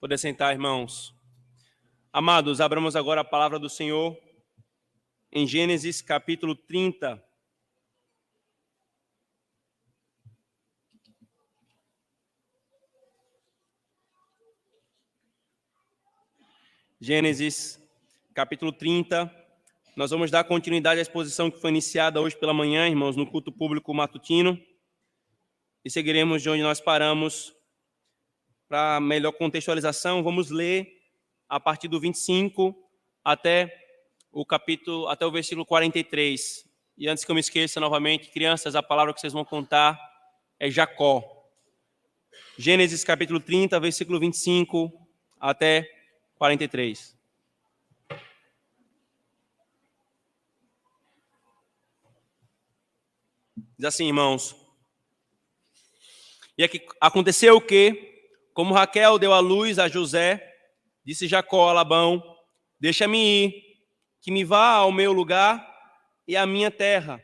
Poder sentar, irmãos. Amados, abramos agora a palavra do Senhor em Gênesis capítulo 30. Gênesis capítulo 30. Nós vamos dar continuidade à exposição que foi iniciada hoje pela manhã, irmãos, no culto público matutino. E seguiremos de onde nós paramos. Para melhor contextualização, vamos ler a partir do 25 até o versículo 43. E antes que eu me esqueça novamente, crianças, a palavra que vocês vão contar é Jacó. Gênesis capítulo 30, versículo 25 até 43. Diz assim, irmãos. E aqui aconteceu o quê? Como Raquel deu à luz a José, disse Jacó a Labão: deixa-me ir, que me vá ao meu lugar e à minha terra.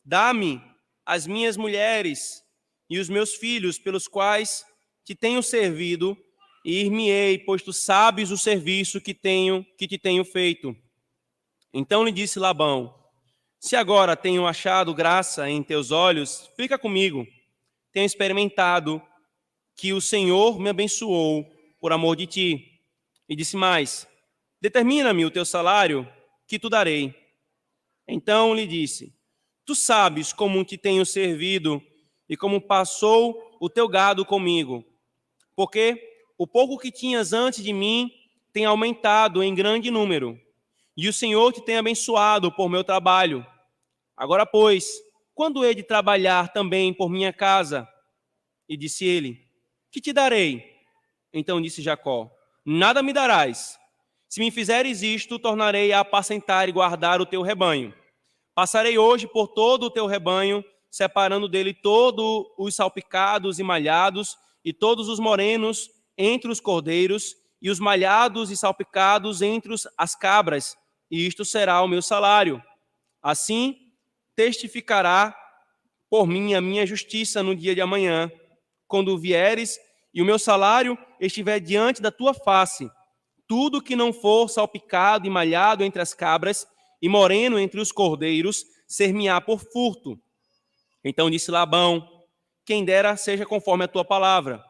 Dá-me as minhas mulheres e os meus filhos, pelos quais te tenho servido, e ir-me-ei, pois tu sabes o serviço que te tenho feito. Então lhe disse Labão: se agora tenho achado graça em teus olhos, fica comigo. Tenho experimentado que o Senhor me abençoou por amor de ti. E disse mais: determina-me o teu salário, que te darei. Então lhe disse: tu sabes como te tenho servido e como passou o teu gado comigo, porque o pouco que tinhas antes de mim tem aumentado em grande número, e o Senhor te tem abençoado por meu trabalho. Agora, pois, quando hei de trabalhar também por minha casa? E disse ele: que te darei? Então disse Jacó: nada me darás. Se me fizeres isto, tornarei a apacentar e guardar o teu rebanho. Passarei hoje por todo o teu rebanho, separando dele todos os salpicados e malhados, e todos os morenos entre os cordeiros, e os malhados e salpicados entre as cabras, e isto será o meu salário. Assim testificará por mim a minha justiça no dia de amanhã, quando vieres e o meu salário estiver diante da tua face. Tudo que não for salpicado e malhado entre as cabras e moreno entre os cordeiros, ser-me-á por furto. Então disse Labão: quem dera seja conforme a tua palavra.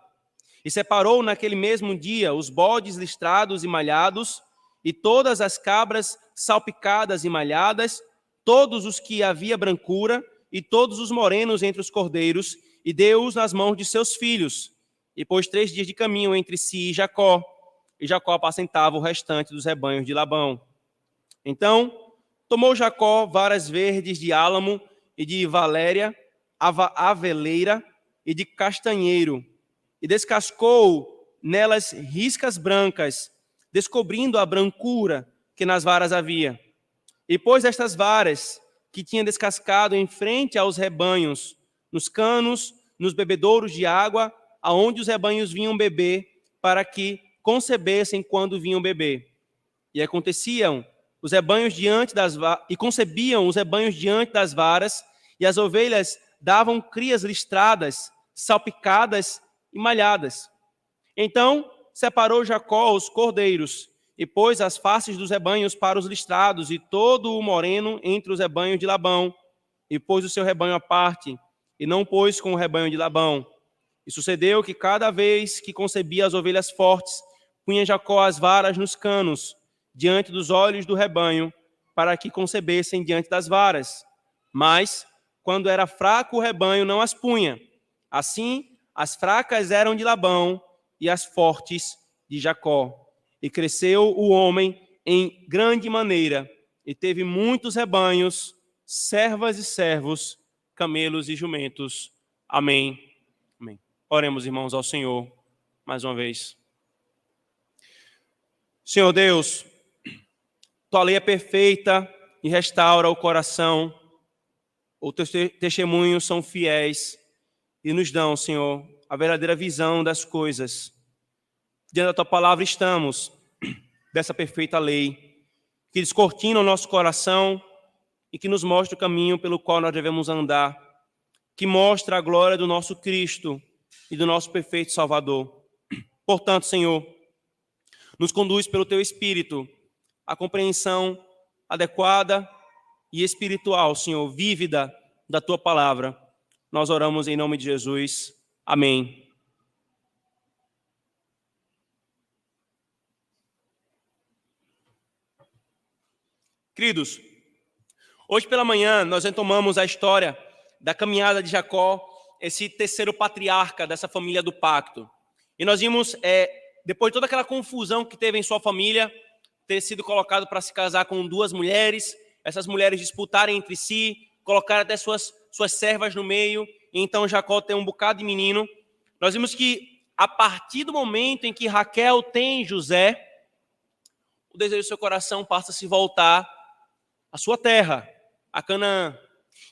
E separou naquele mesmo dia os bodes listrados e malhados, e todas as cabras salpicadas e malhadas, todos os que havia brancura, e todos os morenos entre os cordeiros, e deu-os nas mãos de seus filhos. E pôs 3 dias de caminho entre si e Jacó apacentava o restante dos rebanhos de Labão. Então tomou Jacó varas verdes de álamo e de valéria, aveleira e de castanheiro, e descascou nelas riscas brancas, descobrindo a brancura que nas varas havia. E pôs estas varas que tinha descascado em frente aos rebanhos, nos canos, nos bebedouros de água, aonde os rebanhos vinham beber, para que concebessem quando vinham beber. E aconteciam os rebanhos diante das e concebiam os rebanhos diante das varas, e as ovelhas davam crias listradas, salpicadas e malhadas. Então separou Jacó os cordeiros, e pôs as faces dos rebanhos para os listrados, e todo o moreno entre os rebanhos de Labão, e pôs o seu rebanho à parte, e não pôs com o rebanho de Labão. E sucedeu que cada vez que concebia as ovelhas fortes, punha Jacó as varas nos canos, diante dos olhos do rebanho, para que concebessem diante das varas. Mas, quando era fraco o rebanho, não as punha. Assim, as fracas eram de Labão, e as fortes de Jacó. E cresceu o homem em grande maneira, e teve muitos rebanhos, servas e servos, camelos e jumentos. Amém. Amém. Oremos, irmãos, ao Senhor, mais uma vez. Senhor Deus, tua lei é perfeita e restaura o coração. Os teus testemunhos são fiéis e nos dão, Senhor, a verdadeira visão das coisas. Diante da tua palavra estamos, dessa perfeita lei, que descortina o nosso coração e que nos mostra o caminho pelo qual nós devemos andar, que mostra a glória do nosso Cristo e do nosso perfeito Salvador. Portanto, Senhor, Nos conduz pelo teu Espírito a compreensão adequada e espiritual, Senhor, vívida da tua palavra. Nós oramos em nome de Jesus. Amém. Queridos, hoje pela manhã nós retomamos a história da caminhada de Jacó, esse terceiro patriarca dessa família do pacto. E nós vimos, depois de toda aquela confusão que teve em sua família, ter sido colocado para se casar com duas mulheres, essas mulheres disputarem entre si, colocar até suas servas no meio, e então Jacó tem um bocado de menino. Nós vimos que a partir do momento em que Raquel tem José, o desejo do seu coração passa a se voltar à sua terra, a Canaã.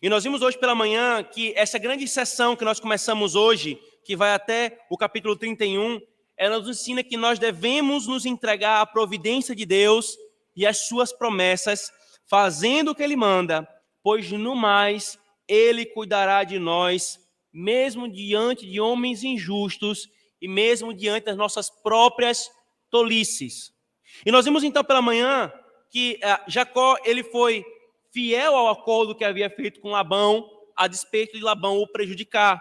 E nós vimos hoje pela manhã que essa grande sessão que nós começamos hoje, que vai até o capítulo 31, ela nos ensina que nós devemos nos entregar à providência de Deus e às suas promessas, fazendo o que Ele manda, pois no mais Ele cuidará de nós, mesmo diante de homens injustos e mesmo diante das nossas próprias tolices. E nós vimos então pela manhã que Jacó ele foi fiel ao acordo que havia feito com Labão, a despeito de Labão o prejudicar.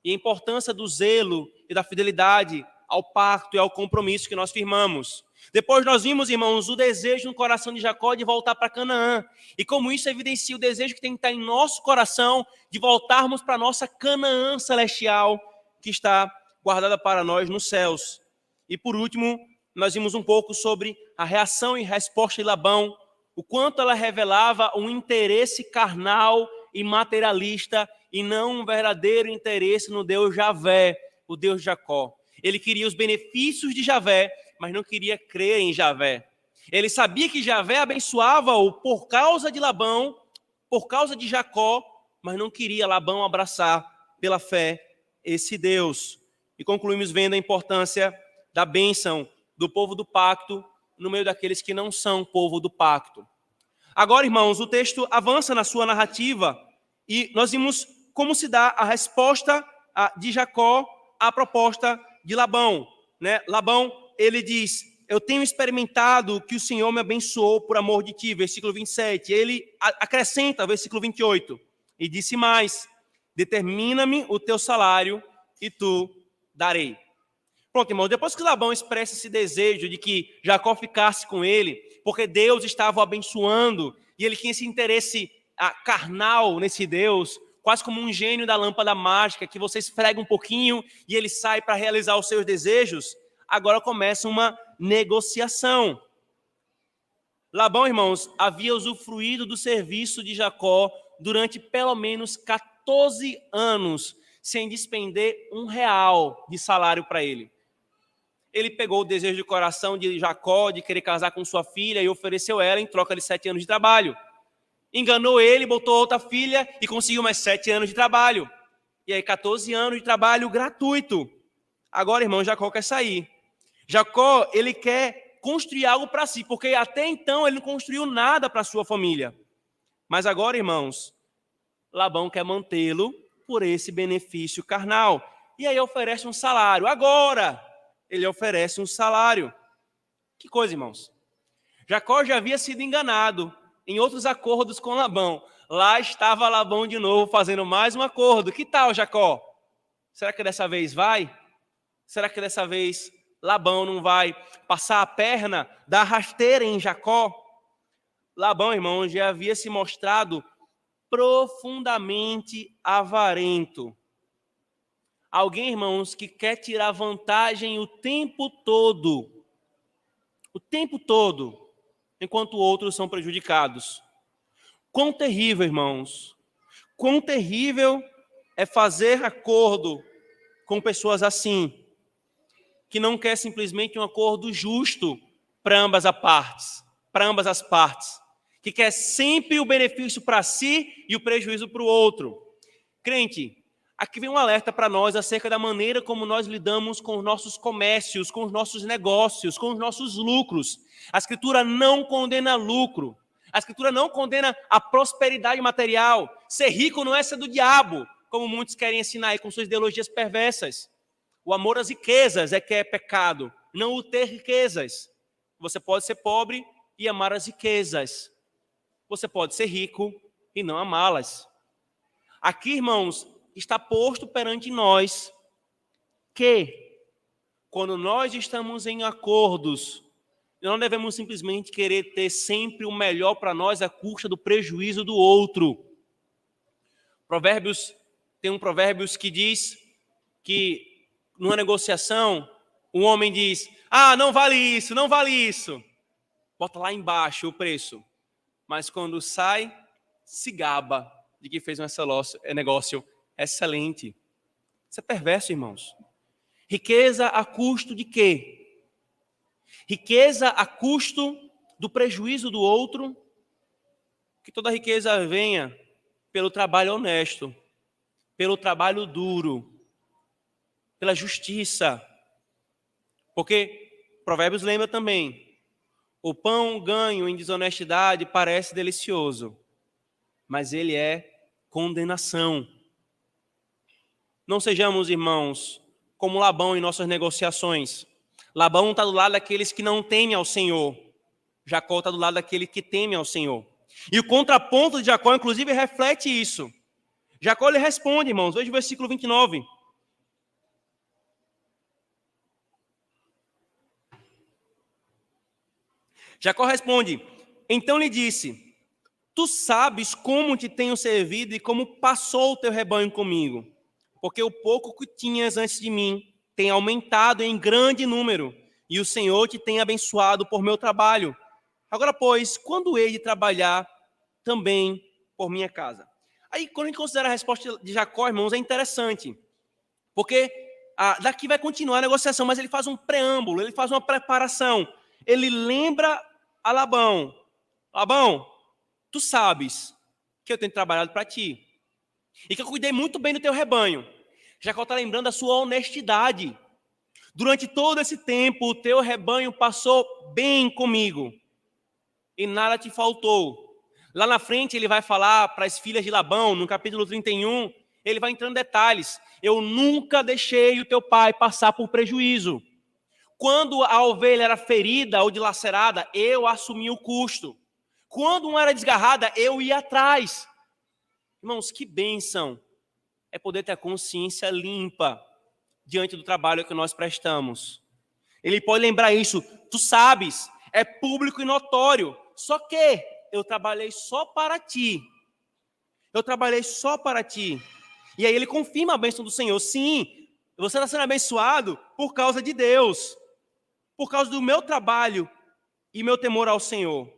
E a importância do zelo e da fidelidade ao pacto e ao compromisso que nós firmamos. Depois nós vimos, irmãos, o desejo no coração de Jacó de voltar para Canaã. E como isso evidencia o desejo que tem que estar em nosso coração de voltarmos para a nossa Canaã celestial, que está guardada para nós nos céus. E por último, nós vimos um pouco sobre a reação e resposta de Labão, o quanto ela revelava um interesse carnal e materialista e não um verdadeiro interesse no Deus Javé, o Deus de Jacó. Ele queria os benefícios de Javé, mas não queria crer em Javé. Ele sabia que Javé abençoava-o por causa de Labão, por causa de Jacó, mas não queria Labão abraçar pela fé esse Deus. E concluímos vendo a importância da bênção do povo do pacto no meio daqueles que não são povo do pacto. Agora, irmãos, o texto avança na sua narrativa e nós vimos como se dá a resposta de Jacó à proposta de Labão. Labão, ele diz, eu tenho experimentado que o Senhor me abençoou por amor de ti, versículo 27. Ele acrescenta, versículo 28, e disse mais, determina-me o teu salário e tu darei. Pronto, irmãos, depois que Labão expressa esse desejo de que Jacó ficasse com ele, porque Deus estava o abençoando, e ele tinha esse interesse carnal nesse Deus, quase como um gênio da lâmpada mágica, que você esfrega um pouquinho e ele sai para realizar os seus desejos, agora começa uma negociação. Labão, irmãos, havia usufruído do serviço de Jacó durante pelo menos 14 anos, sem despender R$1 de salário para ele. Ele pegou o desejo de coração de Jacó, de querer casar com sua filha, e ofereceu ela em troca de 7 anos de trabalho. Enganou ele, botou outra filha e conseguiu mais 7 anos de trabalho. E aí 14 anos de trabalho gratuito. Agora, irmão, Jacó quer sair. Jacó, ele quer construir algo para si, porque até então ele não construiu nada para sua família. Mas agora, irmãos, Labão quer mantê-lo por esse benefício carnal. E aí oferece um salário. Agora, ele oferece um salário. Que coisa, irmãos. Jacó já havia sido enganado em outros acordos com Labão. Lá estava Labão de novo fazendo mais um acordo. Que tal, Jacó? Será que dessa vez vai? Será que dessa vez Labão não vai passar a perna, dar rasteira em Jacó? Labão, irmão, já havia se mostrado profundamente avarento. Alguém, irmãos, que quer tirar vantagem o tempo todo, enquanto outros são prejudicados. Quão terrível, irmãos, quão terrível é fazer acordo com pessoas assim, que não quer simplesmente um acordo justo para ambas as partes, que quer sempre o benefício para si e o prejuízo para o outro. Crente, aqui vem um alerta para nós acerca da maneira como nós lidamos com os nossos comércios, com os nossos negócios, com os nossos lucros. A Escritura não condena lucro. A Escritura não condena a prosperidade material. Ser rico não é ser do diabo, como muitos querem ensinar aí com suas ideologias perversas. O amor às riquezas é que é pecado, não o ter riquezas. Você pode ser pobre e amar as riquezas. Você pode ser rico e não amá-las. Aqui, irmãos, está posto perante nós que, quando nós estamos em acordos, não devemos simplesmente querer ter sempre o melhor para nós à custa do prejuízo do outro. Tem um Provérbios que diz que, numa negociação, o homem diz: não vale isso, não vale isso. Bota lá embaixo o preço. Mas quando sai, se gaba de que fez um negócio excelente. Isso é perverso, irmãos. Riqueza a custo de quê? Riqueza a custo do prejuízo do outro. Que toda riqueza venha pelo trabalho honesto, pelo trabalho duro, pela justiça. Porque Provérbios lembra também: o pão ganho em desonestidade parece delicioso, mas ele é condenação. Não sejamos, irmãos, como Labão em nossas negociações. Labão está do lado daqueles que não temem ao Senhor. Jacó está do lado daquele que teme ao Senhor. E o contraponto de Jacó, inclusive, reflete isso. Jacó lhe responde, irmãos, veja o versículo 29. Jacó responde: então lhe disse: tu sabes como te tenho servido e como passou o teu rebanho comigo, porque o pouco que tinhas antes de mim tem aumentado em grande número, e o Senhor te tem abençoado por meu trabalho. Agora, pois, quando hei de trabalhar também por minha casa? Aí, quando a gente considera a resposta de Jacó, irmãos, é interessante, porque daqui vai continuar a negociação, mas ele faz um preâmbulo, ele faz uma preparação. Ele lembra a Labão: Labão, tu sabes que eu tenho trabalhado para ti e que eu cuidei muito bem do teu rebanho. Jacó está lembrando a sua honestidade. Durante todo esse tempo, o teu rebanho passou bem comigo e nada te faltou. Lá na frente, ele vai falar para as filhas de Labão, no capítulo 31, ele vai entrando em detalhes. Eu nunca deixei o teu pai passar por prejuízo. Quando a ovelha era ferida ou dilacerada, eu assumi o custo. Quando uma era desgarrada, eu ia atrás. Irmãos, que bênção é poder ter a consciência limpa diante do trabalho que nós prestamos. Ele pode lembrar isso: tu sabes, é público e notório, só que eu trabalhei só para ti. Eu trabalhei só para ti. E aí ele confirma a bênção do Senhor. Sim, você está sendo abençoado por causa de Deus, por causa do meu trabalho e meu temor ao Senhor.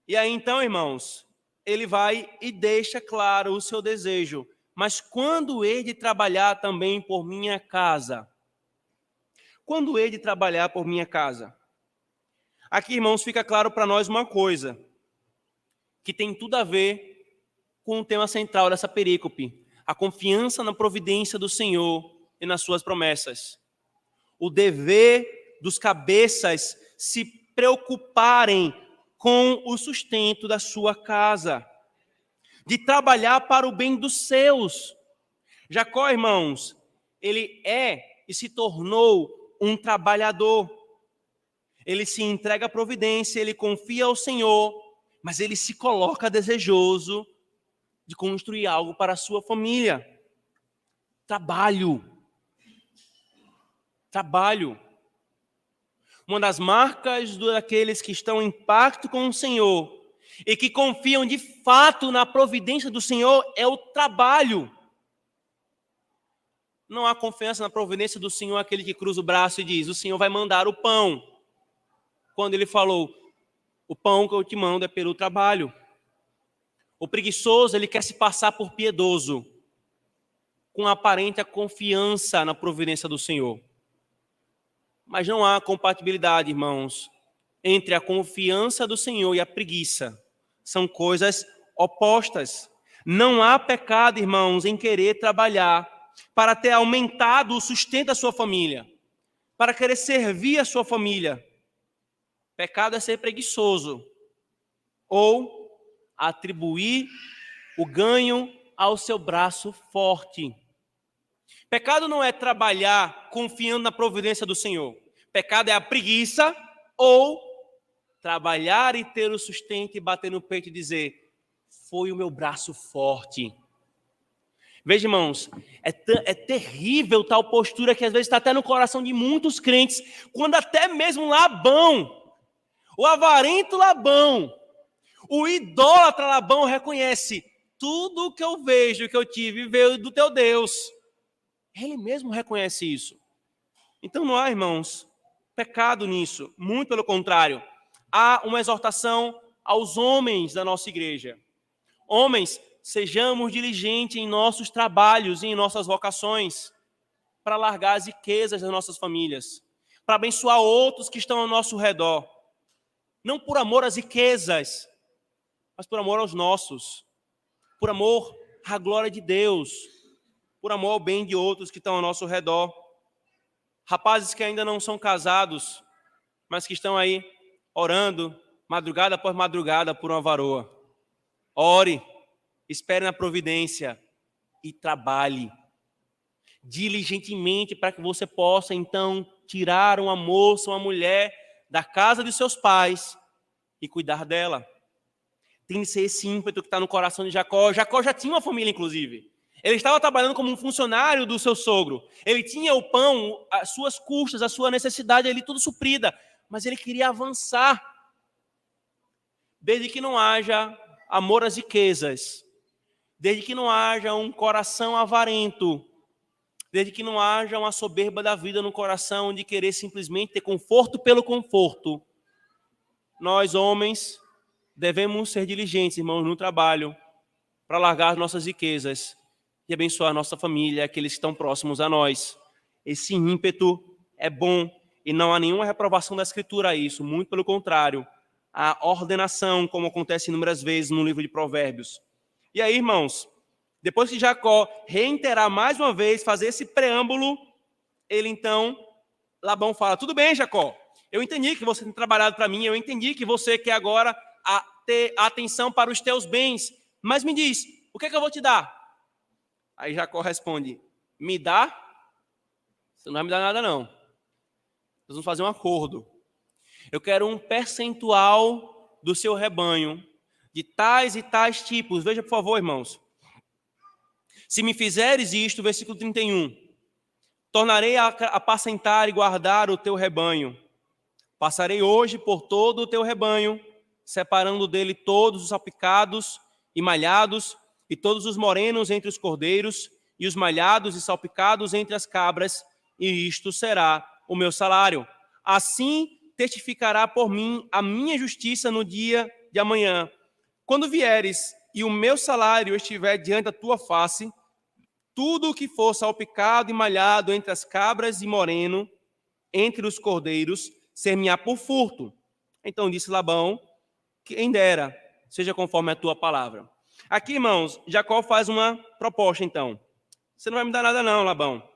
E aí então, irmãos, ele vai e deixa claro o seu desejo: mas quando hei de trabalhar também por minha casa? Quando hei de trabalhar por minha casa? Aqui, irmãos, fica claro para nós uma coisa, que tem tudo a ver com o tema central dessa perícope: a confiança na providência do Senhor e nas suas promessas. O dever dos cabeças se preocuparem com o sustento da sua casa, de trabalhar para o bem dos seus. Jacó, irmãos, ele é e se tornou um trabalhador. Ele se entrega à providência, ele confia ao Senhor, mas ele se coloca desejoso de construir algo para a sua família. Trabalho. Trabalho. Uma das marcas daqueles que estão em pacto com o Senhor e que confiam de fato na providência do Senhor é o trabalho. Não há confiança na providência do Senhor aquele que cruza o braço e diz: o Senhor vai mandar o pão. Quando ele falou: o pão que eu te mando é pelo trabalho. O preguiçoso, ele quer se passar por piedoso, com aparente confiança na providência do Senhor. Mas não há compatibilidade, irmãos, entre a confiança do Senhor e a preguiça. São coisas opostas. Não há pecado, irmãos, em querer trabalhar para ter aumentado o sustento da sua família, para querer servir a sua família. Pecado é ser preguiçoso ou atribuir o ganho ao seu braço forte. Pecado não é trabalhar confiando na providência do Senhor. Pecado é a preguiça ou trabalhar e ter o sustento e bater no peito e dizer: foi o meu braço forte. Veja, irmãos, é terrível tal postura que às vezes está até no coração de muitos crentes, quando até mesmo Labão, o avarento Labão, o idólatra Labão reconhece: tudo que eu vejo, que eu tive, veio do teu Deus. Ele mesmo reconhece isso. Então não há, irmãos, pecado nisso. Muito pelo contrário. Há uma exortação aos homens da nossa igreja. Homens, sejamos diligentes em nossos trabalhos e em nossas vocações, para largar as riquezas das nossas famílias, para abençoar outros que estão ao nosso redor. Não por amor às riquezas, mas por amor aos nossos. Por amor à glória de Deus. Por amor ao bem de outros que estão ao nosso redor. Rapazes que ainda não são casados, mas que estão aí orando, madrugada após madrugada, por uma varoa. Ore, espere na providência e trabalhe diligentemente para que você possa, então, tirar uma moça, uma mulher da casa de seus pais e cuidar dela. Tem que ser esse ímpeto que está no coração de Jacó. Jacó já tinha uma família, inclusive. Ele estava trabalhando como um funcionário do seu sogro. Ele tinha o pão, as suas custas, a sua necessidade ali, tudo suprida. Mas ele queria avançar. Desde que não haja amor às riquezas. Desde que não haja um coração avarento. Desde que não haja uma soberba da vida no coração de querer simplesmente ter conforto pelo conforto. Nós, homens, devemos ser diligentes, irmãos, no trabalho, para largar as nossas riquezas e abençoar a nossa família, aqueles que estão próximos a nós. Esse ímpeto é bom e não há nenhuma reprovação da Escritura a isso, muito pelo contrário. A ordenação, como acontece inúmeras vezes no livro de Provérbios. E aí, irmãos, depois que Jacó reiterar mais uma vez, fazer esse preâmbulo, ele então, Labão fala: tudo bem, Jacó, eu entendi que você tem trabalhado para mim, eu entendi que você quer agora ter atenção para os teus bens, mas me diz, o que é que eu vou te dar? Aí Jacó responde: me dá? Você não vai me dar nada, não. Nós vamos fazer um acordo. Eu quero um percentual do seu rebanho, de tais e tais tipos. Veja, por favor, irmãos. Se me fizeres isto, versículo 31, tornarei a apacentar e guardar o teu rebanho. Passarei hoje por todo o teu rebanho, separando dele todos os salpicados e malhados, e todos os morenos entre os cordeiros, e os malhados e salpicados entre as cabras, e isto será o meu salário. Assim testificará por mim a minha justiça no dia de amanhã. Quando vieres e o meu salário estiver diante da tua face, tudo o que for salpicado e malhado entre as cabras e moreno, entre os cordeiros, ser-me-á por furto. Então disse Labão: quem dera, seja conforme a tua palavra. Aqui, irmãos, Jacó faz uma proposta, então. Você não vai me dar nada não, Labão.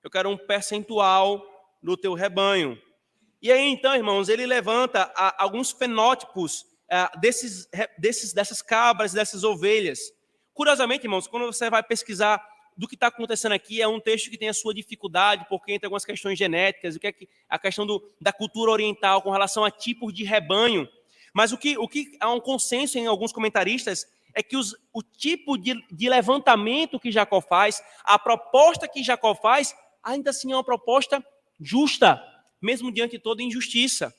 Eu quero um percentual do teu rebanho. E aí, então, irmãos, ele levanta alguns fenótipos dessas cabras, dessas ovelhas. Curiosamente, irmãos, quando você vai pesquisar do que está acontecendo aqui, é um texto que tem a sua dificuldade, porque entra algumas questões genéticas, a questão da cultura oriental com relação a tipos de rebanho. Mas o que há um consenso em alguns comentaristas é que o tipo de levantamento que Jacó faz, a proposta que Jacó faz, ainda assim é uma proposta justa, mesmo diante de toda injustiça.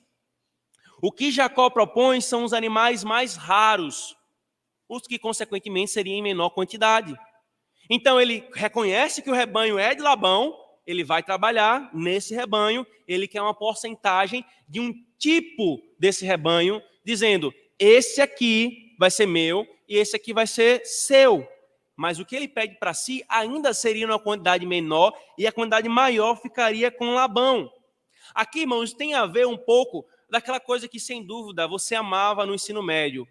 O que Jacó propõe são os animais mais raros, os que, consequentemente, seriam em menor quantidade. Então, ele reconhece que o rebanho é de Labão, ele vai trabalhar nesse rebanho, ele quer uma porcentagem de um tipo desse rebanho, dizendo: esse aqui vai ser meu e esse aqui vai ser seu. Mas o que ele pede para si ainda seria uma quantidade menor e a quantidade maior ficaria com Labão. Aqui, irmãos, tem a ver um pouco daquela coisa que, sem dúvida, você amava no ensino médio.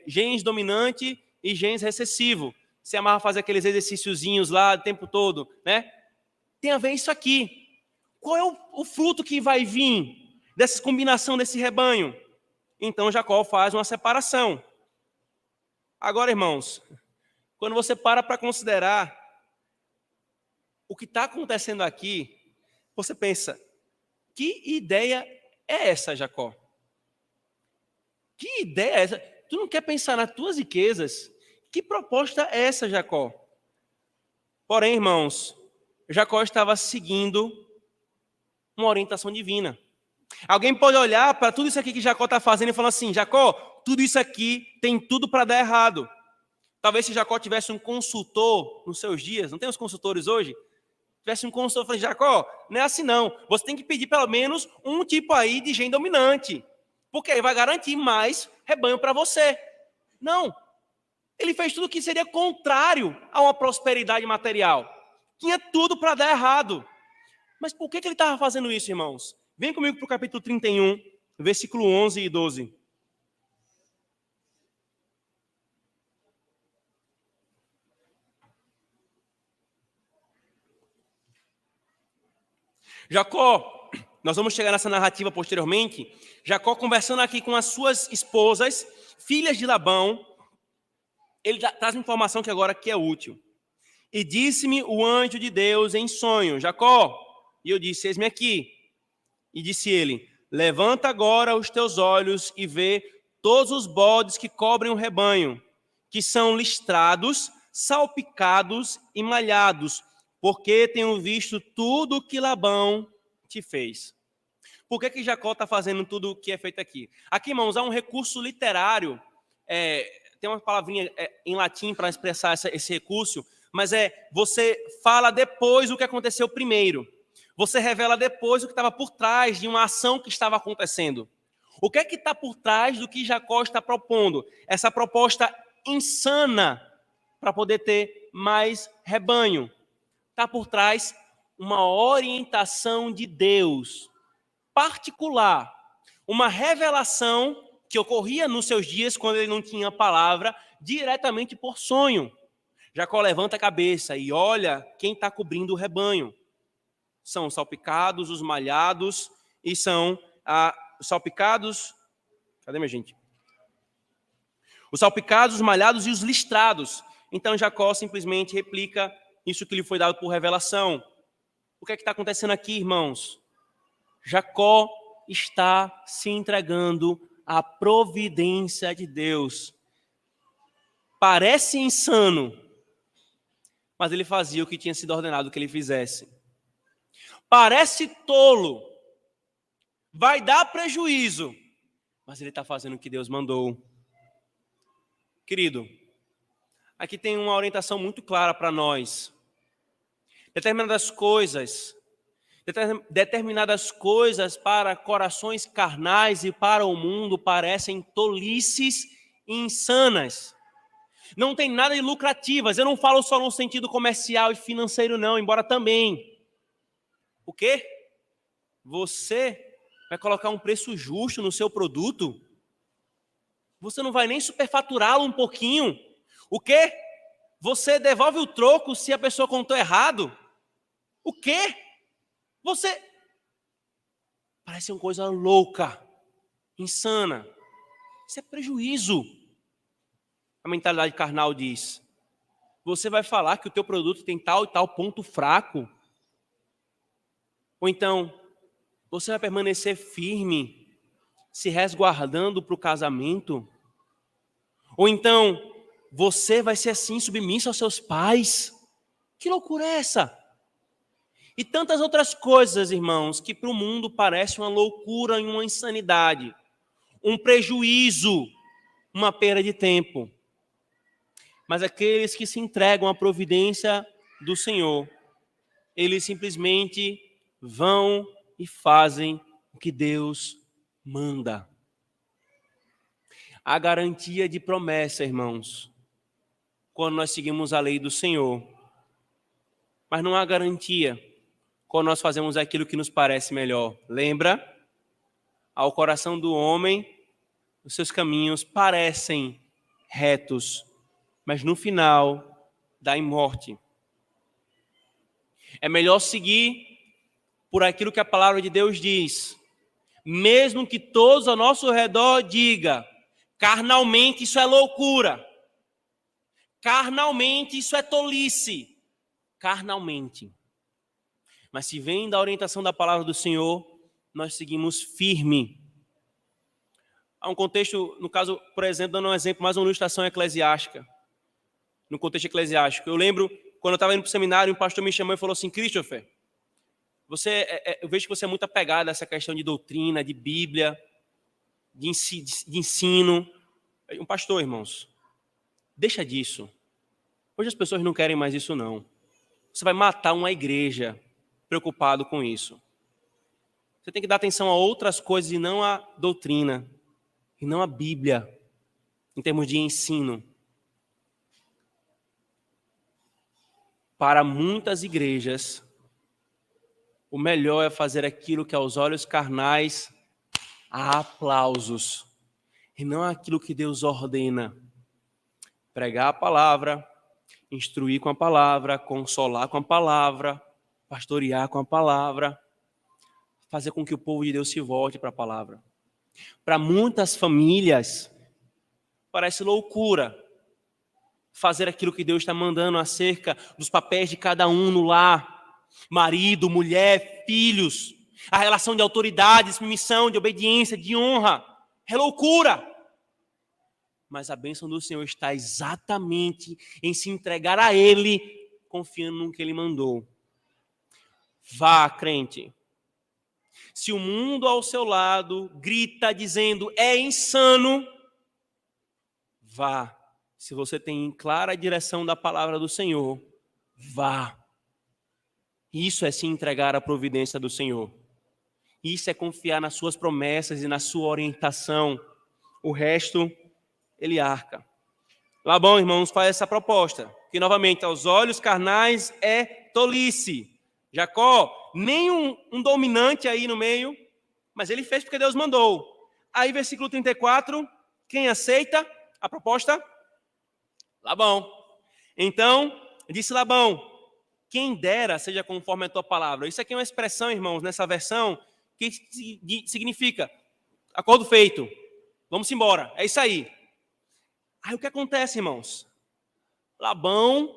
Genes dominante e genes recessivo. Você amava fazer aqueles exercíciozinhos lá o tempo todo, né? Tem a ver isso aqui. Qual é o fruto que vai vir dessa combinação desse rebanho? Então, Jacó faz uma separação. Agora, irmãos, quando você para considerar o que está acontecendo aqui, você pensa: que ideia é essa, Jacó? Que ideia é essa? Tu não quer pensar nas tuas riquezas? Que proposta é essa, Jacó? Porém, irmãos, Jacó estava seguindo uma orientação divina. Alguém pode olhar para tudo isso aqui que Jacó está fazendo e falar assim, Jacó, tudo isso aqui tem tudo para dar errado. Talvez se Jacó tivesse um consultor nos seus dias, não tem os consultores hoje? Tivesse um consultor, falei, Jacó, não é assim não. Você tem que pedir pelo menos um tipo aí de gene dominante, porque aí vai garantir mais rebanho para você. Não. Ele fez tudo que seria contrário a uma prosperidade material. Tinha tudo para dar errado. Mas por que ele estava fazendo isso, irmãos? Vem comigo para o capítulo 31, versículo 11 e 12. Jacó, nós vamos chegar nessa narrativa posteriormente, Jacó conversando aqui com as suas esposas, filhas de Labão, ele traz uma informação que agora que é útil. E disse-me o anjo de Deus em sonho, Jacó, e eu disse, eis-me aqui. E disse ele, levanta agora os teus olhos e vê todos os bodes que cobrem o rebanho, que são listrados, salpicados e malhados, porque tenho visto tudo que Labão te fez. Por que Jacó está fazendo tudo o que é feito aqui? Aqui, irmãos, há um recurso literário, tem uma palavrinha em latim para expressar esse recurso, mas você fala depois o que aconteceu primeiro. Você revela depois o que estava por trás de uma ação que estava acontecendo. O que é que está por trás do que Jacó está propondo? Essa proposta insana para poder ter mais rebanho. Está por trás uma orientação de Deus particular, uma revelação que ocorria nos seus dias quando ele não tinha palavra, diretamente por sonho. Jacó levanta a cabeça e olha quem está cobrindo o rebanho. São os salpicados, os malhados e são os salpicados. Cadê, minha gente? Os salpicados, os malhados e os listrados. Então Jacó simplesmente replica isso que lhe foi dado por revelação. O que é que está acontecendo aqui, irmãos? Jacó está se entregando à providência de Deus. Parece insano, mas ele fazia o que tinha sido ordenado que ele fizesse. Parece tolo, vai dar prejuízo, mas ele está fazendo o que Deus mandou. Querido, aqui tem uma orientação muito clara para nós. Determinadas coisas para corações carnais e para o mundo parecem tolices e insanas. Não tem nada de lucrativas. Eu não falo só no sentido comercial e financeiro, não, embora também. O quê? Você vai colocar um preço justo no seu produto? Você não vai nem superfaturá-lo um pouquinho? O quê? Você devolve o troco se a pessoa contou errado? O quê? Você... Parece uma coisa louca, insana. Isso é prejuízo. A mentalidade carnal diz. Você vai falar que o teu produto tem tal e tal ponto fraco? Ou então, você vai permanecer firme, se resguardando para o casamento? Ou então, você vai ser assim, submisso aos seus pais? Que loucura é essa? E tantas outras coisas, irmãos, que para o mundo parece uma loucura e uma insanidade. Um prejuízo, uma perda de tempo. Mas aqueles que se entregam à providência do Senhor, eles simplesmente vão e fazem o que Deus manda. A garantia de promessa, irmãos, quando nós seguimos a lei do Senhor. Mas não há garantia quando nós fazemos aquilo que nos parece melhor. Lembra? Ao coração do homem, os seus caminhos parecem retos, mas no final dá em morte. É melhor seguir por aquilo que a palavra de Deus diz, mesmo que todos ao nosso redor digam, carnalmente isso é loucura, carnalmente isso é tolice, carnalmente. Mas se vem da orientação da palavra do Senhor, nós seguimos firme. Há um contexto, no caso, por exemplo, dando um exemplo, mais uma ilustração eclesiástica. No contexto eclesiástico. Eu lembro, quando eu estava indo para o seminário, um pastor me chamou e falou assim: Christopher, eu vejo que você é muito apegado a essa questão de doutrina, de Bíblia, de ensino. Um pastor, irmãos, deixa disso. Hoje as pessoas não querem mais isso, não. Você vai matar uma igreja preocupado com isso. Você tem que dar atenção a outras coisas e não a doutrina, e não a Bíblia, em termos de ensino. Para muitas igrejas, o melhor é fazer aquilo que aos olhos carnais há aplausos, e não aquilo que Deus ordena. Pregar a palavra, instruir com a palavra, consolar com a palavra, pastorear com a palavra, fazer com que o povo de Deus se volte para a palavra. Para muitas famílias, parece loucura fazer aquilo que Deus está mandando acerca dos papéis de cada um no lar. Marido, mulher, filhos, a relação de autoridade, de submissão, de obediência, de honra. É loucura. Mas a bênção do Senhor está exatamente em se entregar a Ele, confiando no que Ele mandou. Vá, crente. Se o mundo ao seu lado grita dizendo é insano, vá. Se você tem clara direção da palavra do Senhor, vá. Isso é se entregar à providência do Senhor. Isso é confiar nas suas promessas e na sua orientação. O resto, ele arca. Labão, irmãos, faz essa proposta, que novamente, aos olhos carnais, é tolice. Jacó, nem um dominante aí no meio, mas ele fez porque Deus mandou. Aí, versículo 34, quem aceita a proposta? Labão. Então, disse Labão, quem dera seja conforme a tua palavra. Isso aqui é uma expressão, irmãos, nessa versão, que significa acordo feito. Vamos embora. É isso aí. Aí o que acontece, irmãos? Labão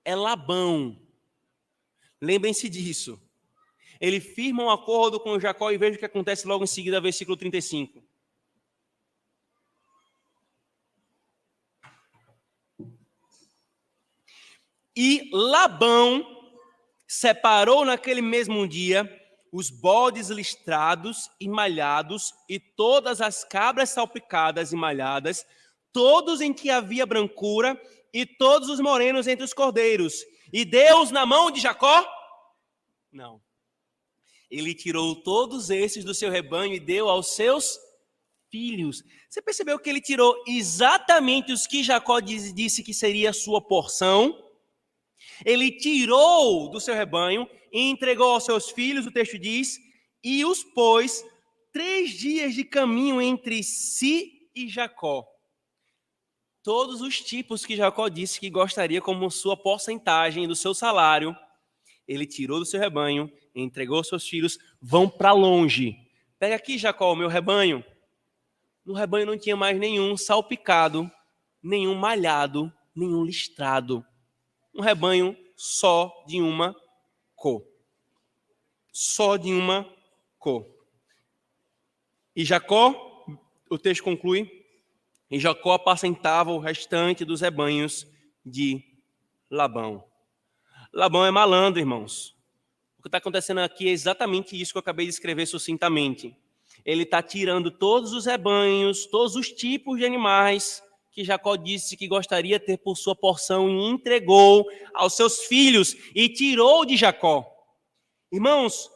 é Labão. Lembrem-se disso. Ele firma um acordo com Jacó e veja o que acontece logo em seguida, versículo 35. E Labão separou naquele mesmo dia os bodes listrados e malhados e todas as cabras salpicadas e malhadas, todos em que havia brancura e todos os morenos entre os cordeiros. E Deus na mão de Jacó? Não. Ele tirou todos esses do seu rebanho e deu aos seus filhos. Você percebeu que ele tirou exatamente os que Jacó disse que seria a sua porção? Ele tirou do seu rebanho e entregou aos seus filhos, o texto diz, e os pôs 3 dias de caminho entre si e Jacó. Todos os tipos que Jacó disse que gostaria como sua porcentagem do seu salário, ele tirou do seu rebanho, entregou aos seus filhos, vão para longe. Pega aqui, Jacó, o meu rebanho. No rebanho não tinha mais nenhum salpicado, nenhum malhado, nenhum listrado. Um rebanho só de uma cor. Só de uma cor. E Jacó, o texto conclui, e Jacó apacentava o restante dos rebanhos de Labão. Labão é malandro, irmãos. O que está acontecendo aqui é exatamente isso que eu acabei de escrever sucintamente. Ele está tirando todos os rebanhos, todos os tipos de animais que Jacó disse que gostaria de ter por sua porção e entregou aos seus filhos e tirou de Jacó. Irmãos,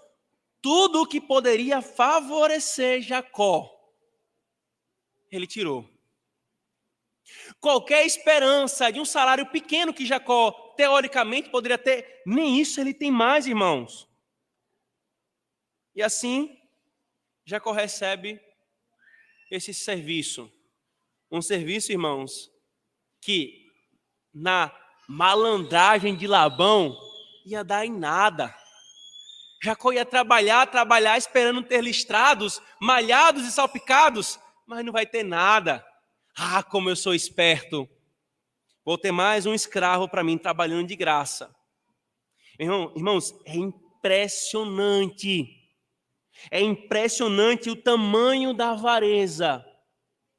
tudo o que poderia favorecer Jacó, ele tirou. Qualquer esperança de um salário pequeno que Jacó, teoricamente, poderia ter, nem isso ele tem mais, irmãos. E assim, Jacó recebe esse serviço. Um serviço, irmãos, que na malandragem de Labão ia dar em nada. Jacó ia trabalhar esperando ter listrados, malhados e salpicados, mas não vai ter nada. Ah, como eu sou esperto. Vou ter mais um escravo para mim trabalhando de graça. Irmãos, é impressionante. É impressionante o tamanho da avareza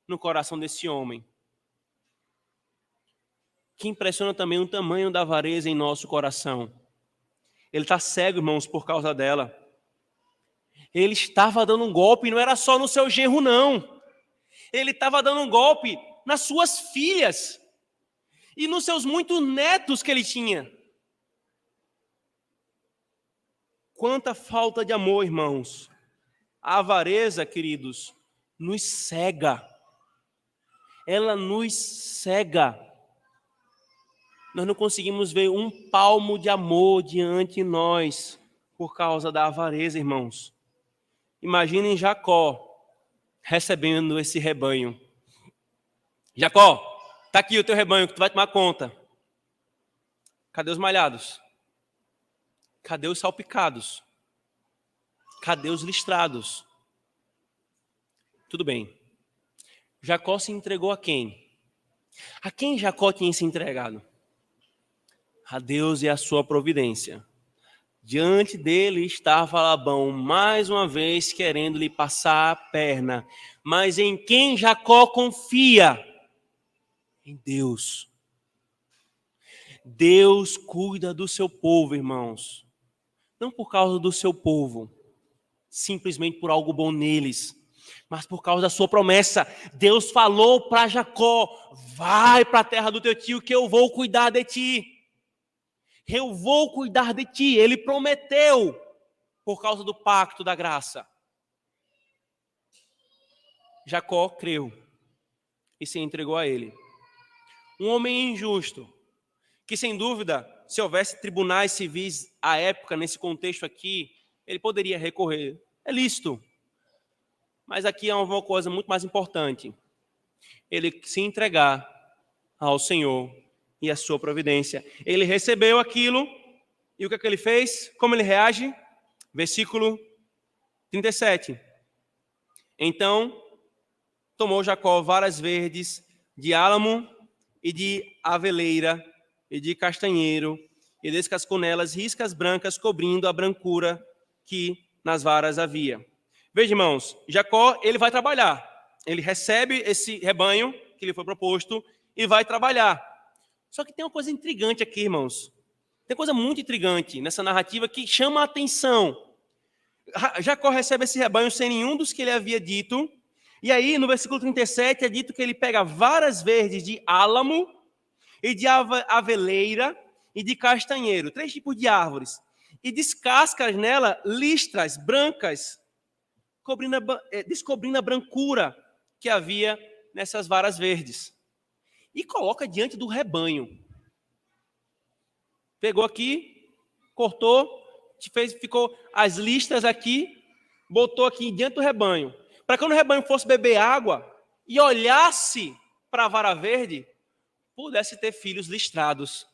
no coração desse homem. Que impressiona também o tamanho da avareza em nosso coração. Ele está cego, irmãos, por causa dela. Ele estava dando um golpe, não era só no seu genro, não. Ele estava dando um golpe nas suas filhas e nos seus muitos netos que ele tinha. Quanta falta de amor, irmãos. A avareza, queridos, nos cega. Ela nos cega. Nós não conseguimos ver um palmo de amor diante de nós por causa da avareza, irmãos. Imaginem Jacó recebendo esse rebanho. Jacó, está aqui o teu rebanho que tu vai tomar conta. Cadê os malhados? Cadê os salpicados? Cadê os listrados? Tudo bem. Jacó se entregou a quem? A quem Jacó tinha se entregado? A Deus e a sua providência. Diante dele estava Labão, mais uma vez querendo lhe passar a perna. Mas em quem Jacó confia? Em Deus. Deus cuida do seu povo, irmãos. Não por causa do seu povo, simplesmente por algo bom neles, mas por causa da sua promessa. Deus falou para Jacó: vai para a terra do teu tio que eu vou cuidar de ti. Eu vou cuidar de ti. Ele prometeu por causa do pacto da graça. Jacó creu e se entregou a ele. Um homem injusto, que sem dúvida, se houvesse tribunais civis à época, nesse contexto aqui, ele poderia recorrer. É lícito. Mas aqui é uma coisa muito mais importante. Ele se entregar ao Senhor e à sua providência. Ele recebeu aquilo, e o que é que ele fez? Como ele reage? Versículo 37. Então, tomou Jacó varas verdes de álamo e de aveleira e de castanheiro, e descascou nelas riscas brancas, cobrindo a brancura que nas varas havia. Veja, irmãos, Jacó, ele vai trabalhar. Ele recebe esse rebanho que lhe foi proposto e vai trabalhar. Só que tem uma coisa intrigante aqui, irmãos. Tem coisa muito intrigante nessa narrativa que chama a atenção. Jacó recebe esse rebanho sem nenhum dos que ele havia dito. E aí, no versículo 37, é dito que ele pega varas verdes de álamo e de aveleira e de castanheiro, 3 tipos de árvores, e descasca nela listras brancas, descobrindo a brancura que havia nessas varas verdes. E coloca diante do rebanho. Pegou aqui, cortou, ficou as listras aqui, botou aqui diante do rebanho. Para quando o rebanho fosse beber água e olhasse para a vara verde, pudesse ter filhos listrados,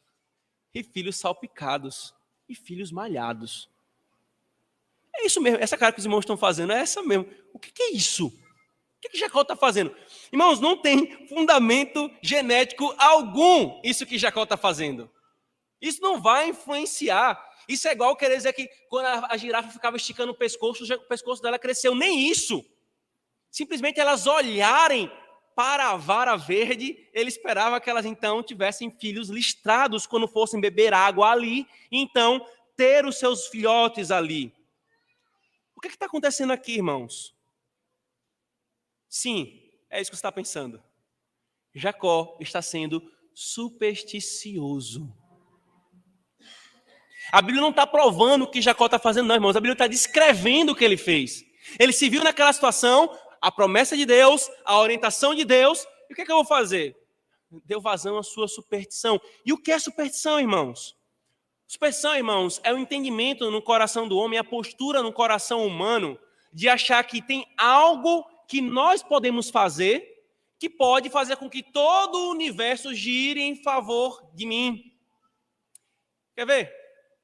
e filhos salpicados, e filhos malhados. É isso mesmo, essa cara que os irmãos estão fazendo, é essa mesmo. O que é isso? O que Jacó está fazendo? Irmãos, não tem fundamento genético algum isso que Jacó está fazendo. Isso não vai influenciar. Isso é igual querer dizer que quando a girafa ficava esticando o pescoço dela cresceu. Nem isso. Simplesmente elas olharem para a vara verde, ele esperava que elas então tivessem filhos listrados quando fossem beber água ali, e então ter os seus filhotes ali. O que está acontecendo aqui, irmãos? Sim, é isso que você está pensando. Jacó está sendo supersticioso. A Bíblia não está provando o que Jacó está fazendo, não, irmãos. A Bíblia está descrevendo o que ele fez. Ele se viu naquela situação, a promessa de Deus, a orientação de Deus. E o que é que eu vou fazer? Deu vazão à sua superstição. E o que é superstição, irmãos? Superstição, irmãos, é o entendimento no coração do homem, a postura no coração humano de achar que tem algo que nós podemos fazer que pode fazer com que todo o universo gire em favor de mim. Quer ver?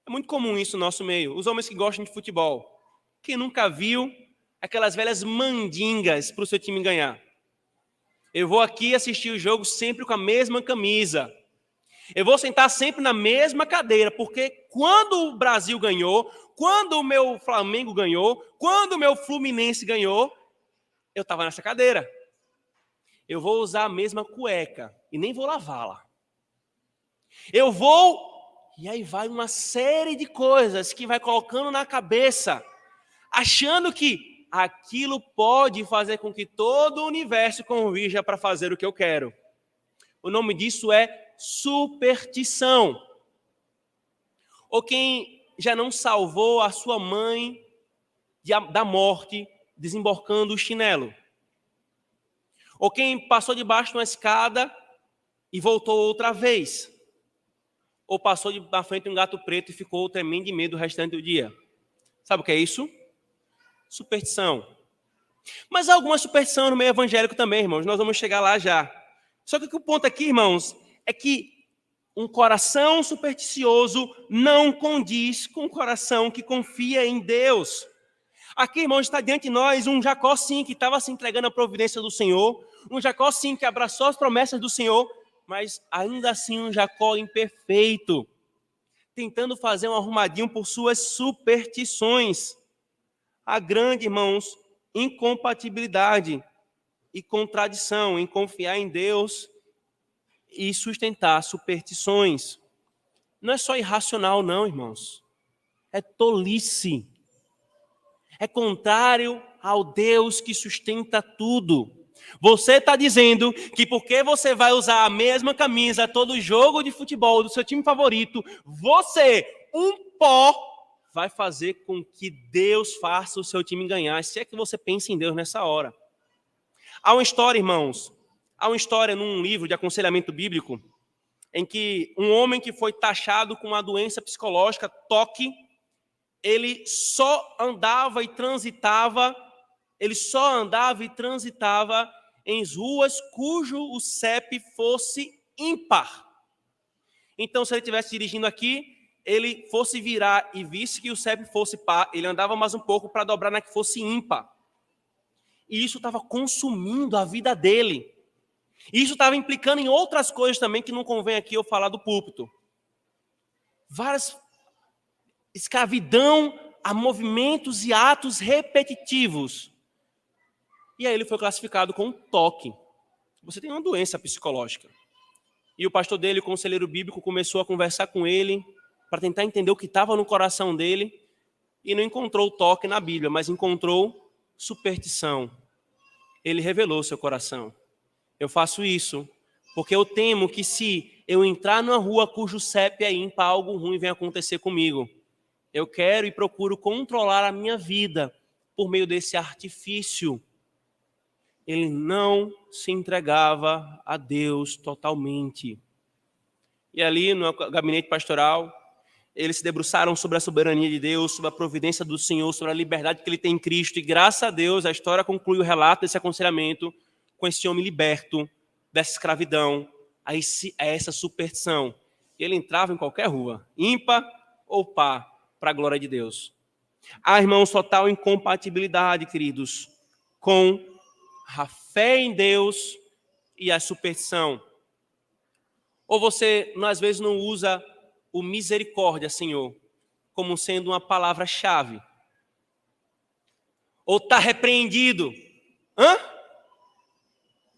É muito comum isso no nosso meio. Os homens que gostam de futebol. Quem nunca viu aquelas velhas mandingas para o seu time ganhar? Eu vou aqui assistir o jogo sempre com a mesma camisa. Eu vou sentar sempre na mesma cadeira, porque quando o Brasil ganhou, quando o meu Flamengo ganhou, quando o meu Fluminense ganhou, eu estava nessa cadeira. Eu vou usar a mesma cueca e nem vou lavá-la. Eu vou... E aí vai uma série de coisas que vai colocando na cabeça, achando que aquilo pode fazer com que todo o universo convirja para fazer o que eu quero. O nome disso é superstição. Ou quem já não salvou a sua mãe da morte desemborcando o chinelo. Ou quem passou debaixo de uma escada e voltou outra vez. Ou passou na frente de um gato preto e ficou tremendo de medo o restante do dia. Sabe o que é isso? Superstição. Mas há alguma superstição no meio evangélico também, irmãos. Nós vamos chegar lá já. Só que o ponto aqui, irmãos, é que um coração supersticioso não condiz com um coração que confia em Deus. Aqui, irmãos, está diante de nós um Jacó, sim, que estava se entregando à providência do Senhor. Um Jacó, sim, que abraçou as promessas do Senhor. Mas ainda assim um Jacó imperfeito, tentando fazer um arrumadinho por suas superstições. Há grande, irmãos, incompatibilidade e contradição em confiar em Deus e sustentar superstições. Não é só irracional, não, irmãos. É tolice. É contrário ao Deus que sustenta tudo. Você está dizendo que porque você vai usar a mesma camisa todo jogo de futebol do seu time favorito, você, um pó, vai fazer com que Deus faça o seu time ganhar. Se é que você pensa em Deus nessa hora. Há uma história, irmãos, há uma história num livro de aconselhamento bíblico em que um homem que foi taxado com uma doença psicológica, toque, ele só andava e transitava em ruas cujo o CEP fosse ímpar. Então, se ele estivesse dirigindo aqui, ele fosse virar e visse que o CEP fosse par, ele andava mais um pouco para dobrar na que fosse ímpar. E isso estava consumindo a vida dele. E isso estava implicando em outras coisas também que não convém aqui eu falar do púlpito. Várias escravidão a movimentos e atos repetitivos. E aí ele foi classificado com toque. Você tem uma doença psicológica. E o pastor dele, o conselheiro bíblico, começou a conversar com ele para tentar entender o que estava no coração dele e não encontrou toque na Bíblia, mas encontrou superstição. Ele revelou seu coração. Eu faço isso porque eu temo que se eu entrar numa rua cujo CEP é ímpar, algo ruim venha acontecer comigo. Eu quero e procuro controlar a minha vida por meio desse artifício. Ele não se entregava a Deus totalmente. E ali no gabinete pastoral, eles se debruçaram sobre a soberania de Deus, sobre a providência do Senhor, sobre a liberdade que ele tem em Cristo. E graças a Deus, a história conclui o relato desse aconselhamento com esse homem liberto dessa escravidão, a essa superstição. E ele entrava em qualquer rua, ímpar ou par, para a glória de Deus. Há, irmãos, total incompatibilidade, queridos, com a fé em Deus e a superstição. Ou você, às vezes, não usa o misericórdia, Senhor, como sendo uma palavra-chave. Ou está repreendido.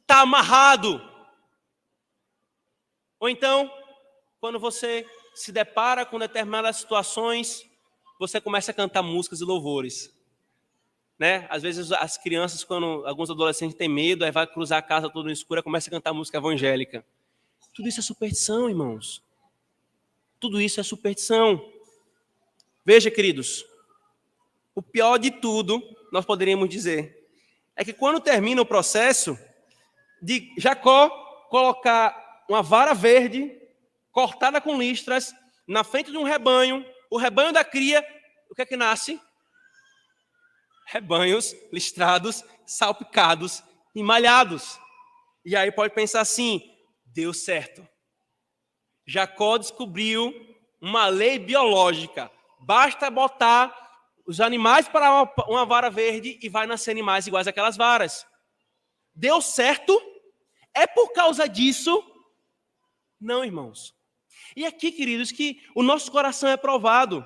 Está amarrado. Ou então, quando você se depara com determinadas situações, você começa a cantar músicas e louvores. Né? Às vezes as crianças, quando alguns adolescentes têm medo, aí vai cruzar a casa toda escura, começa a cantar música evangélica. Tudo isso é superstição, irmãos. Tudo isso é superstição. Veja, queridos, o pior de tudo, nós poderíamos dizer, é que quando termina o processo de Jacó colocar uma vara verde, cortada com listras, na frente de um rebanho, o rebanho da cria, o que é que nasce? Rebanhos listrados, salpicados e malhados. E aí pode pensar assim, deu certo. Jacó descobriu uma lei biológica. Basta botar os animais para uma vara verde e vai nascer animais iguais àquelas varas. Deu certo? É por causa disso? Não, irmãos. E aqui, queridos, que o nosso coração é provado.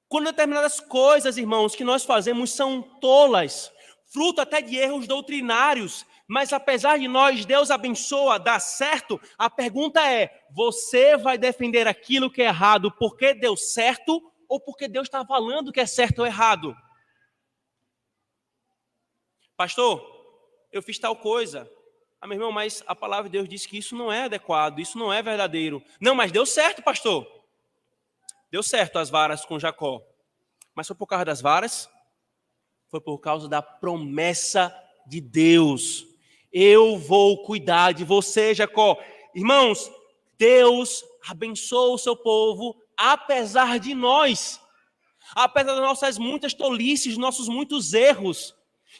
Quando determinadas coisas, irmãos, que nós fazemos são tolas, fruto até de erros doutrinários, Mas apesar de nós, Deus abençoa, dá certo. A pergunta é, você vai defender aquilo que é errado porque deu certo ou porque Deus está falando que é certo ou errado? Pastor, eu fiz tal coisa. Ah, meu irmão, mas a palavra de Deus diz que isso não é adequado, isso não é verdadeiro. Não, mas deu certo, pastor. Deu certo as varas com Jacó. Mas foi por causa das varas? Foi por causa da promessa de Deus. Eu vou cuidar de você, Jacó. Irmãos, Deus abençoa o seu povo, apesar de nós. Apesar das nossas muitas tolices, nossos muitos erros.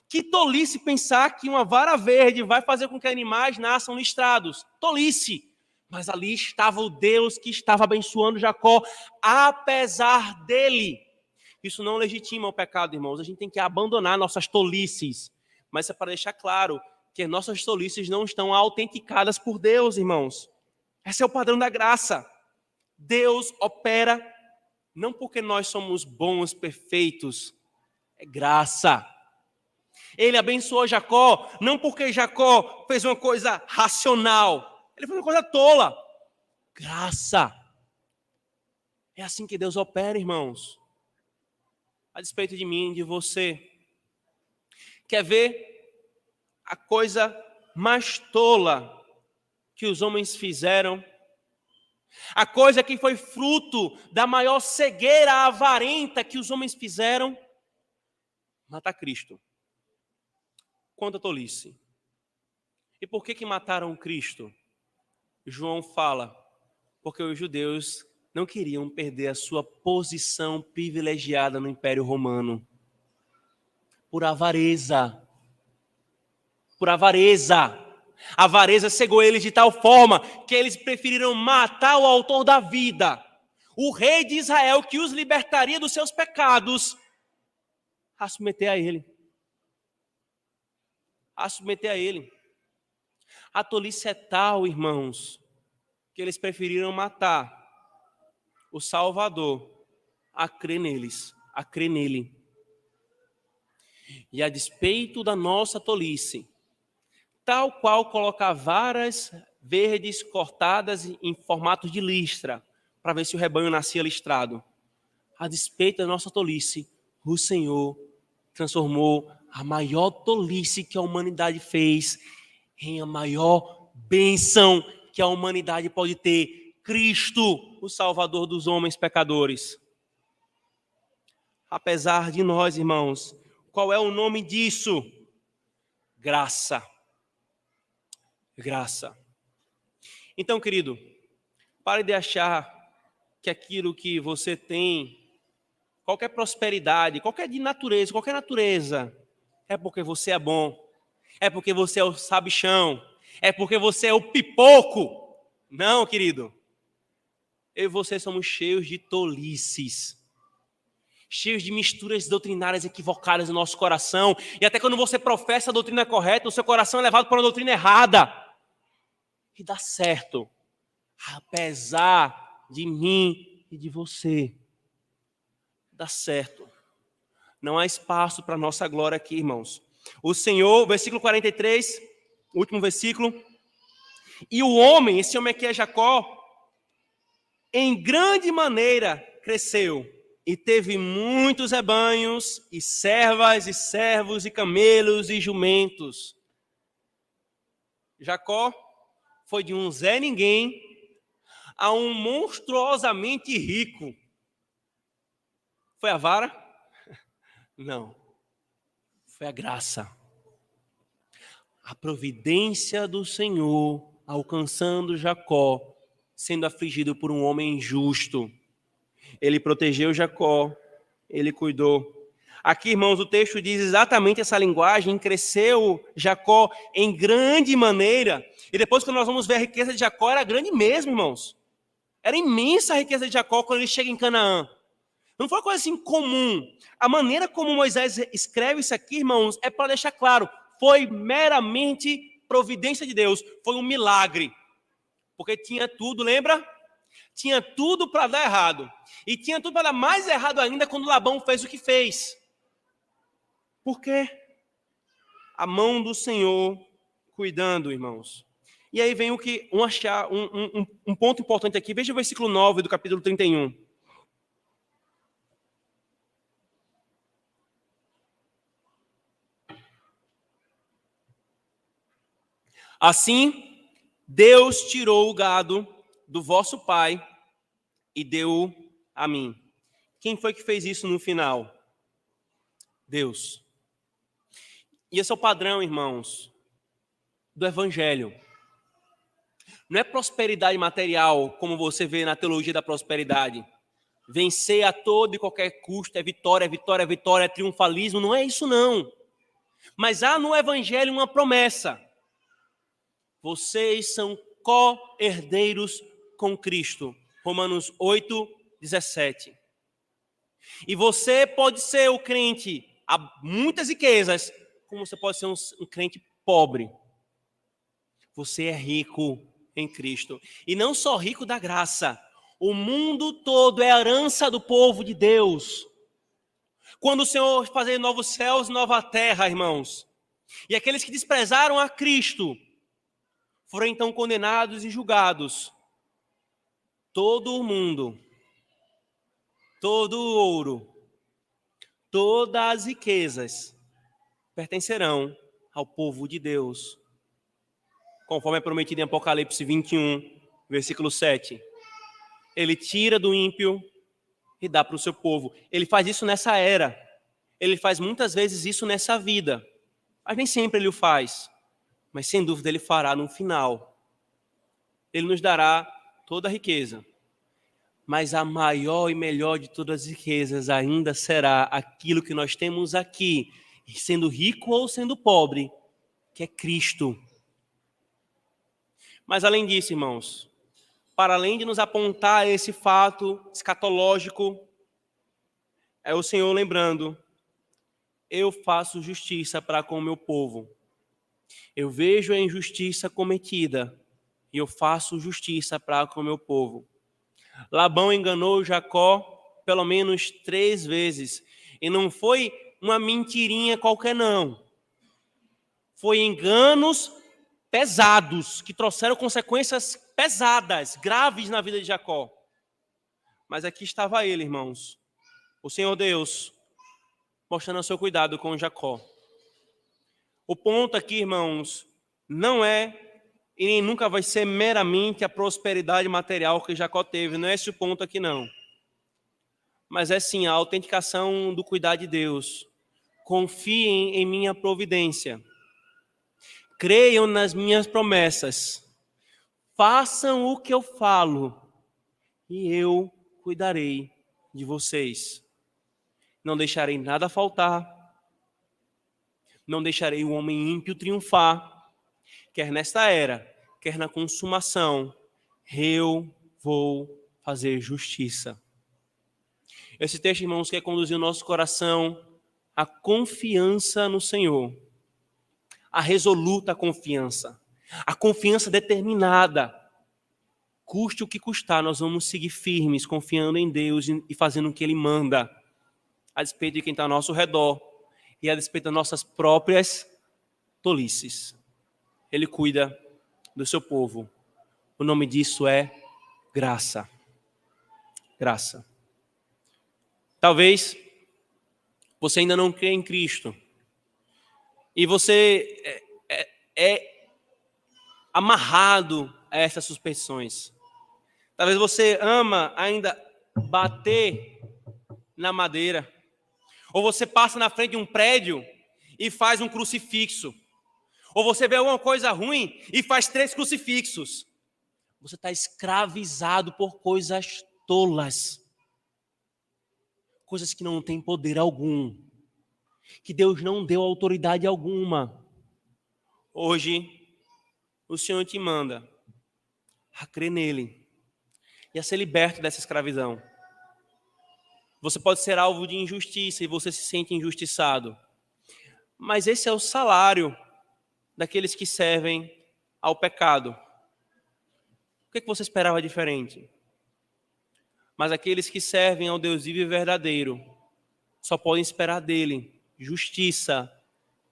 Que tolice pensar que uma vara verde vai fazer com que animais nasçam listrados. Tolice. Mas ali estava o Deus que estava abençoando Jacó, apesar dele. Isso não legitima o pecado, irmãos. A gente tem que abandonar nossas tolices. Mas é para deixar claro que nossas tolices não estão autenticadas por Deus, irmãos. Esse é o padrão da graça. Deus opera não porque nós somos bons, perfeitos. É graça. Ele abençoou Jacó não porque Jacó fez uma coisa racional. Ele fez uma coisa tola. Graça. É assim que Deus opera, irmãos. A despeito de mim, de você. Quer ver a coisa mais tola que os homens fizeram? A coisa que foi fruto da maior cegueira avarenta que os homens fizeram? Matar Cristo. Quanta tolice. E por que mataram Cristo? João fala, porque os judeus não queriam perder a sua posição privilegiada no Império Romano. Por avareza. Por avareza. A avareza cegou eles de tal forma que eles preferiram matar o autor da vida, o rei de Israel que os libertaria dos seus pecados, a submeter a ele. A submeter a ele. A tolice é tal, irmãos, que eles preferiram matar o Salvador a crer neles, a crer nele. E a despeito da nossa tolice, tal qual colocar varas verdes cortadas em formato de listra, para ver se o rebanho nascia listrado. A despeito da nossa tolice, o Senhor transformou a maior tolice que a humanidade fez em a maior bênção que a humanidade pode ter. Cristo, o Salvador dos homens pecadores. Apesar de nós, irmãos, qual é o nome disso? Graça. Graça. Então, querido, pare de achar que aquilo que você tem, qualquer prosperidade, qualquer natureza, é porque você é bom, é porque você é o sabichão, é porque você é o pipoco. Não, querido. Eu e você somos cheios de tolices, cheios de misturas doutrinárias equivocadas no nosso coração, e até quando você professa a doutrina correta, o seu coração é levado para uma doutrina errada. E dá certo, apesar de mim e de você. Dá certo. Não há espaço para a nossa glória aqui, irmãos. O Senhor, versículo 43, último versículo. E o homem, esse homem aqui é Jacó, em grande maneira cresceu e teve muitos rebanhos e servas e servos e camelos e jumentos. Jacó foi de um Zé Ninguém a um monstruosamente rico. Foi a vara? Não. Foi a graça. A providência do Senhor alcançando Jacó, sendo afligido por um homem injusto. Ele protegeu Jacó, ele cuidou. Aqui, irmãos, o texto diz exatamente essa linguagem: cresceu Jacó em grande maneira. E depois, quando nós vamos ver a riqueza de Jacó, era grande mesmo, irmãos. Era imensa a riqueza de Jacó quando ele chega em Canaã. Não foi uma coisa assim comum. A maneira como Moisés escreve isso aqui, irmãos, é para deixar claro, foi meramente providência de Deus, foi um milagre. Porque tinha tudo, lembra? Tinha tudo para dar errado. E tinha tudo para dar mais errado ainda quando Labão fez o que fez. Por quê? A mão do Senhor cuidando, irmãos. E aí vem um ponto importante aqui. Veja o versículo 9 do capítulo 31. Assim, Deus tirou o gado do vosso pai e deu a mim. Quem foi que fez isso no final? Deus. E esse é o padrão, irmãos, do evangelho. Não é prosperidade material, como você vê na teologia da prosperidade. Vencer a todo e qualquer custo, é vitória, vitória, vitória, é triunfalismo. Não é isso, não. Mas há no evangelho uma promessa. Vocês são co-herdeiros com Cristo. Romanos 8, 17. E você pode ser o crente a muitas riquezas, como você pode ser um crente pobre. Você é rico em Cristo. E não só rico da graça. O mundo todo é a herança do povo de Deus. Quando o Senhor fazer novos céus e nova terra, irmãos, e aqueles que desprezaram a Cristo foram então condenados e julgados. Todo o mundo, todo o ouro, todas as riquezas pertencerão ao povo de Deus. Conforme é prometido em Apocalipse 21, versículo 7. Ele tira do ímpio e dá para o seu povo. Ele faz isso nessa era. Ele faz muitas vezes isso nessa vida. Mas nem sempre ele o faz. Mas sem dúvida ele fará no final. Ele nos dará toda a riqueza. Mas a maior e melhor de todas as riquezas ainda será aquilo que nós temos aqui, sendo rico ou sendo pobre, que é Cristo. Mas além disso, irmãos, para além de nos apontar esse fato escatológico, é o Senhor lembrando: eu faço justiça para com o meu povo. Eu vejo a injustiça cometida e eu faço justiça para com o meu povo. Labão enganou Jacó pelo menos 3 vezes. E não foi uma mentirinha qualquer, não. Foi enganos pesados, que trouxeram consequências pesadas, graves na vida de Jacó. Mas aqui estava ele, irmãos. O Senhor Deus, mostrando o seu cuidado com Jacó. O ponto aqui, irmãos, não é e nem nunca vai ser meramente a prosperidade material que Jacó teve. Não é esse o ponto aqui, não. Mas é sim a autenticação do cuidar de Deus. Confiem em minha providência. Creiam nas minhas promessas. Façam o que eu falo e eu cuidarei de vocês. Não deixarei nada faltar. Não deixarei o homem ímpio triunfar. Quer nesta era, quer na consumação, eu vou fazer justiça. Esse texto, irmãos, quer conduzir o nosso coração à confiança no Senhor, a resoluta confiança, a confiança determinada. Custe o que custar, nós vamos seguir firmes, confiando em Deus e fazendo o que Ele manda, a despeito de quem está ao nosso redor e a despeito das nossas próprias tolices. Ele cuida do seu povo. O nome disso é graça. Graça. Talvez você ainda não crê em Cristo. E você é amarrado a essas suspensões. Talvez você ama ainda bater na madeira. Ou você passa na frente de um prédio e faz um crucifixo. Ou você vê alguma coisa ruim e faz 3 crucifixos. Você está escravizado por coisas tolas. Coisas que não têm poder algum. Que Deus não deu autoridade alguma. Hoje, o Senhor te manda a crer nele e a ser liberto dessa escravidão. Você pode ser alvo de injustiça e você se sente injustiçado. Mas esse é o salário daqueles que servem ao pecado. O que você esperava diferente? Mas aqueles que servem ao Deus vivo e verdadeiro só podem esperar dele justiça,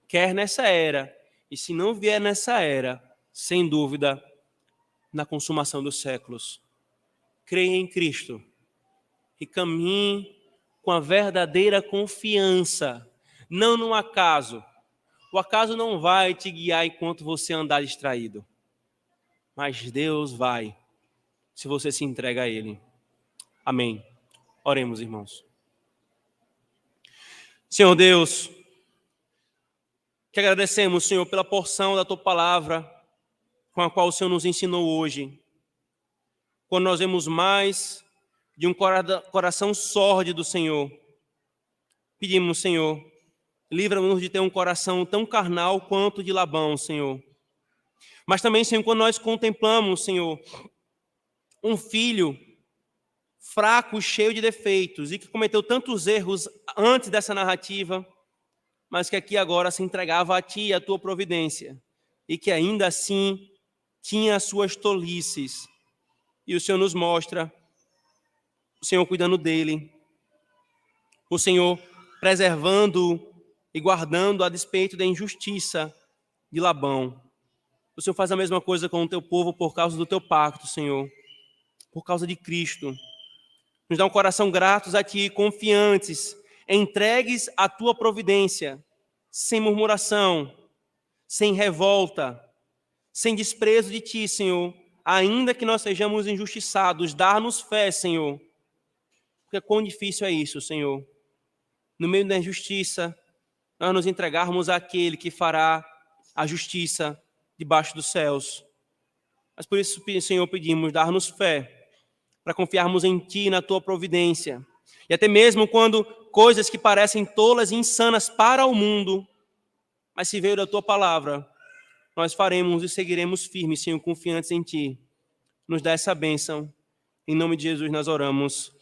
quer nessa era, E se não vier nessa era, sem dúvida, na consumação dos séculos. Creia em Cristo e caminhe com a verdadeira confiança, não no acaso. O acaso não vai te guiar enquanto você andar distraído, mas Deus vai, se você se entrega a Ele. Amém. Oremos, irmãos. Senhor Deus, que agradecemos, Senhor, pela porção da Tua palavra, com a qual o Senhor nos ensinou hoje. Quando nós vemos mais de um coração sórdido, Senhor, pedimos, Senhor, livra-nos de ter um coração tão carnal quanto de Labão, Senhor. Mas também, Senhor, quando nós contemplamos, Senhor, um filho fraco, cheio de defeitos e que cometeu tantos erros antes dessa narrativa, mas que aqui agora se entregava a Ti e a Tua providência, e que ainda assim tinha as suas tolices. E o Senhor nos mostra o Senhor cuidando dele, o Senhor preservando e guardando a despeito da injustiça de Labão. O Senhor faz a mesma coisa com o Teu povo por causa do Teu pacto, Senhor, por causa de Cristo. Nos dá um coração gratos a Ti, confiantes, entregues à Tua providência, sem murmuração, sem revolta, sem desprezo de Ti, Senhor, ainda que nós sejamos injustiçados, dar-nos fé, Senhor, porque quão difícil é isso, Senhor. No meio da injustiça, nós nos entregarmos àquele que fará a justiça debaixo dos céus. Mas por isso, Senhor, pedimos, dar-nos fé, para confiarmos em Ti e na Tua providência. E até mesmo quando coisas que parecem tolas e insanas para o mundo, mas se veio da Tua palavra, nós faremos e seguiremos firmes, Senhor, confiantes em Ti. Nos dá essa bênção. Em nome de Jesus nós oramos.